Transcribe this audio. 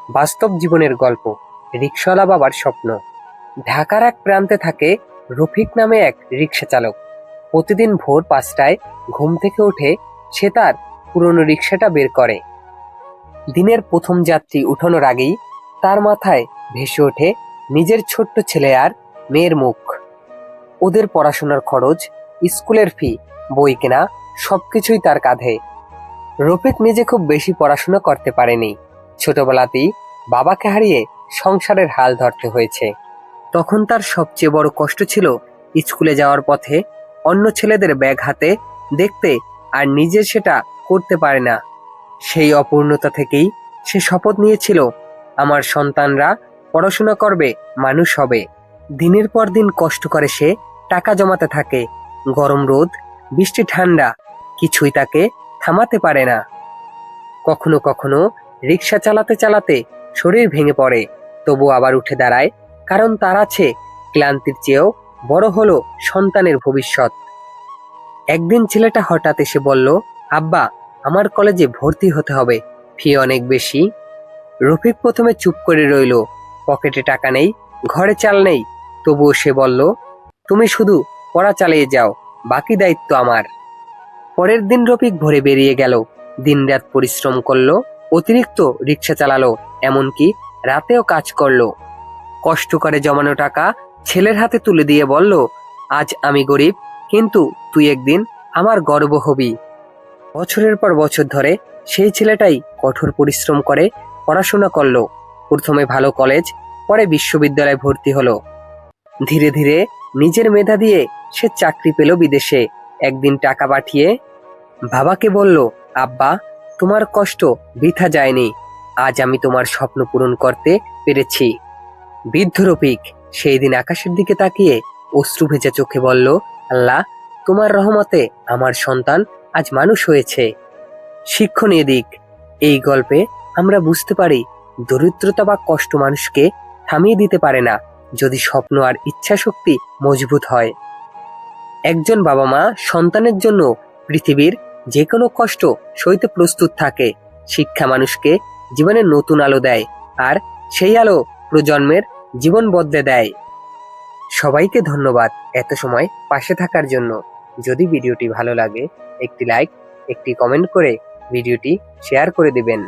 বাস্তব জীবনের গল্প, রিকশাওয়ালা বাবার স্বপ্ন। ঢাকার এক প্রান্তে থাকে রফিক নামে এক রিকশা চালক। প্রতিদিন ভোর ৫টায় ঘুম থেকে উঠে সে তার পুরনো রিকশাটা বের করে। দিনের প্রথম যাত্রী উঠানোর আগেই তার মাথায় ভেসে ওঠে নিজের ছোট্ট ছেলে আর মেয়ের মুখ। ওদের পড়াশোনার খরচ, স্কুলের ফি, বই কেনা, সবকিছুই তার কাঁধে। রফিক নিজে খুব বেশি পড়াশোনা করতে পারেনি। ছোটবেলাতেই বাবাকে হারিয়ে সংসারের হাল ধরতে হয়েছে। তখন তার সবচেয়ে বড় কষ্ট ছিল স্কুলে যাওয়ার পথে অন্য ছেলেদের ব্যাগ হাতে দেখতে আর নিজে সেটা করতে পারে না। সেই অপূর্ণতা থেকেই সে শপথ নিয়েছিল, আমার সন্তানরা পড়াশোনা করবে, মানুষ হবে। দিনের পর দিন কষ্ট করে সে টাকা জমাতে থাকে। গরম রোদ, বৃষ্টি ঠান্ডা, কিছুই তাকে থামাতে পারে না। কখনো কখনো রিক্সা চালাতে চালাতে শরীর ভেঙে পড়ে, তবু আবার উঠে দাঁড়ায়, কারণ তার আছে ক্লান্তির চেয়েও বড় হলো সন্তানের ভবিষ্যৎ। একদিন ছেলেটা হঠাৎ এসে বলল, আব্বা, আমার কলেজে ভর্তি হতে হবে, ফি অনেক বেশি। রফিক প্রথমে চুপ করে রইল। পকেটে টাকা নেই, ঘরে চাল নেই, তবুও সে বলল, তুমি শুধু পড়া চালিয়ে যাও, বাকি দায়িত্ব আমার। পরের দিন রফিক ভোরে বেরিয়ে গেল, দিনরাত পরিশ্রম করলো, অতিরিক্ত রিক্সা চালালো, এমনকি রাতেও কাজ করলো। কষ্ট করে জমানো টাকা ছেলের হাতে তুলে দিয়ে বলল, আজ আমি গরিব, কিন্তু তুই একদিন আমার গর্ব হবি। বছরের পর বছর ধরে সেই ছেলেটাই কঠোর পরিশ্রম করে পড়াশোনা করলো। প্রথমে ভালো কলেজ, পরে বিশ্ববিদ্যালয়ে ভর্তি হলো। ধীরে ধীরে নিজের মেধা দিয়ে সে চাকরি পেল বিদেশে। একদিন টাকা পাঠিয়ে বাবাকে বলল, আব্বা, তোমার কষ্ট বৃথা যায়নি, আজ আমি তোমার স্বপ্ন পূরণ করতে পেরেছি। বৃদ্ধ রফিক সেই দিন আকাশের দিকে তাকিয়ে অশ্রু ভেজা চোখে বলল, আল্লাহ, তোমার রহমতে আমার সন্তান আজ মানুষ হয়েছে। শিক্ষণীয় দিক, এই গল্পে আমরা বুঝতে পারি, দরিদ্রতা বা কষ্ট মানুষকে থামিয়ে দিতে পারে না, যদি স্বপ্ন আর ইচ্ছা শক্তি মজবুত হয়। একজন বাবা মা সন্তানের জন্য পৃথিবীর যে কোনো কষ্ট সইতে প্রস্তুত থাকে। শিক্ষা মানুষকে জীবনের নতুন আলো দেয়, আর সেই আলো প্রজন্মের জীবন বদলে দেয়। সবাইকে ধন্যবাদ এত সময় পাশে থাকার জন্য। যদি ভিডিওটি ভালো লাগে, একটি লাইক, একটি কমেন্ট করে ভিডিওটি শেয়ার করে দিবেন।